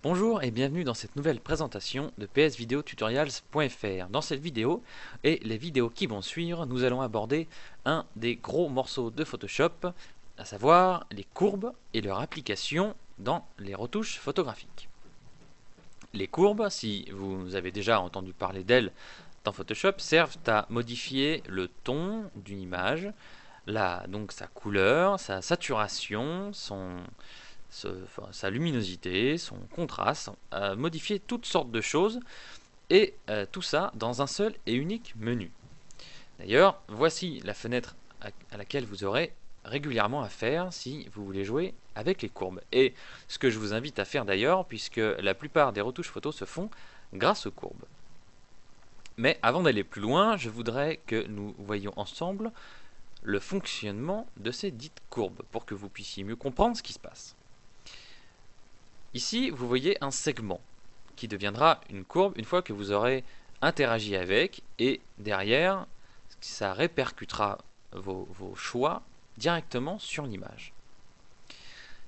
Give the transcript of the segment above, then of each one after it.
Bonjour et bienvenue dans cette nouvelle présentation de psvideotutorials.fr. Dans cette vidéo et les vidéos qui vont suivre, nous allons aborder un des gros morceaux de Photoshop, à savoir les courbes et leur application dans les retouches photographiques. Les courbes, si vous avez déjà entendu parler d'elles dans Photoshop, servent à modifier le ton d'une image, donc sa couleur, sa saturation, sa luminosité, son contraste, modifier toutes sortes de choses, et tout ça dans un seul et unique menu. D'ailleurs, voici la fenêtre à laquelle vous aurez régulièrement affaire si vous voulez jouer avec les courbes. Et ce que je vous invite à faire d'ailleurs, puisque la plupart des retouches photos se font grâce aux courbes. Mais avant d'aller plus loin, je voudrais que nous voyions ensemble le fonctionnement de ces dites courbes, pour que vous puissiez mieux comprendre ce qui se passe. Ici, vous voyez un segment qui deviendra une courbe une fois que vous aurez interagi avec, et derrière, ça répercutera vos choix directement sur l'image.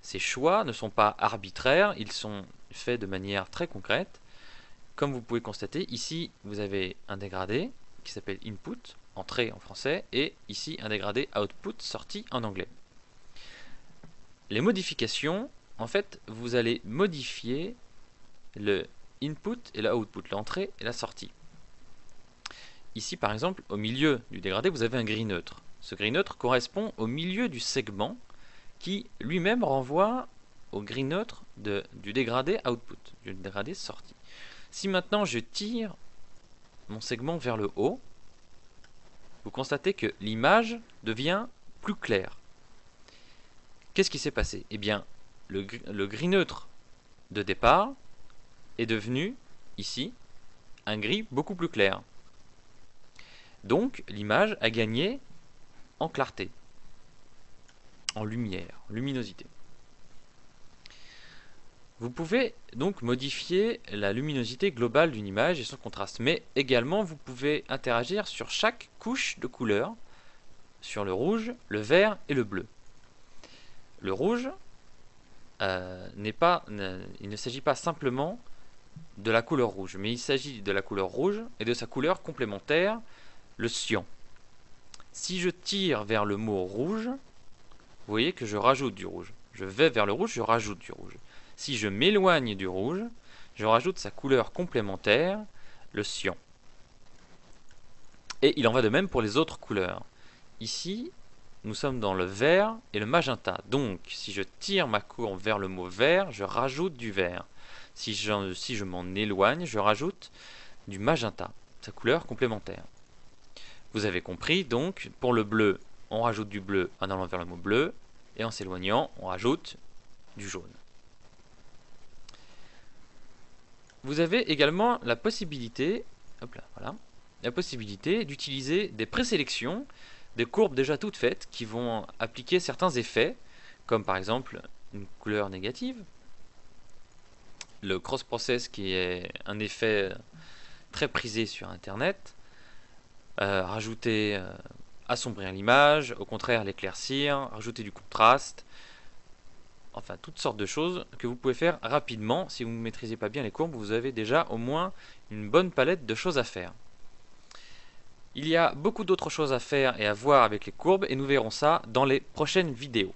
Ces choix ne sont pas arbitraires, ils sont faits de manière très concrète. Comme vous pouvez constater, ici, vous avez un dégradé qui s'appelle Input, entrée en français, et ici un dégradé Output, sortie en anglais. Les modifications, en fait, vous allez modifier le input et le output, l'entrée et la sortie. Ici, par exemple, au milieu du dégradé, vous avez un gris neutre. Ce gris neutre correspond au milieu du segment qui lui-même renvoie au gris neutre du dégradé output, du dégradé sortie. Si maintenant je tire mon segment vers le haut, vous constatez que l'image devient plus claire. Qu'est-ce qui s'est passé? Eh bien, le gris neutre de départ est devenu, ici, un gris beaucoup plus clair. Donc, l'image a gagné en clarté, en lumière, en luminosité. Vous pouvez donc modifier la luminosité globale d'une image et son contraste, mais également vous pouvez interagir sur chaque couche de couleur, sur le rouge, le vert et le bleu. Le rouge, il ne s'agit pas simplement de la couleur rouge, mais il s'agit de la couleur rouge et de sa couleur complémentaire, le cyan. Si je tire vers le mot rouge, vous voyez que je rajoute du rouge. Je vais vers le rouge, je rajoute du rouge. Si je m'éloigne du rouge, je rajoute sa couleur complémentaire, le cyan. Et il en va de même pour les autres couleurs. Ici, nous sommes dans le vert et le magenta. Donc, si je tire ma courbe vers le mot vert, je rajoute du vert. Si je m'en éloigne, je rajoute du magenta, sa couleur complémentaire. Vous avez compris, donc, pour le bleu, on rajoute du bleu en allant vers le mot bleu, et en s'éloignant, on rajoute du jaune. Vous avez également la possibilité, d'utiliser des présélections, des courbes déjà toutes faites qui vont appliquer certains effets, comme par exemple une couleur négative, le cross-process qui est un effet très prisé sur Internet, assombrir l'image, au contraire l'éclaircir, rajouter du contraste, enfin toutes sortes de choses que vous pouvez faire rapidement. Si vous ne maîtrisez pas bien les courbes, vous avez déjà au moins une bonne palette de choses à faire. Il y a beaucoup d'autres choses à faire et à voir avec les courbes et nous verrons ça dans les prochaines vidéos.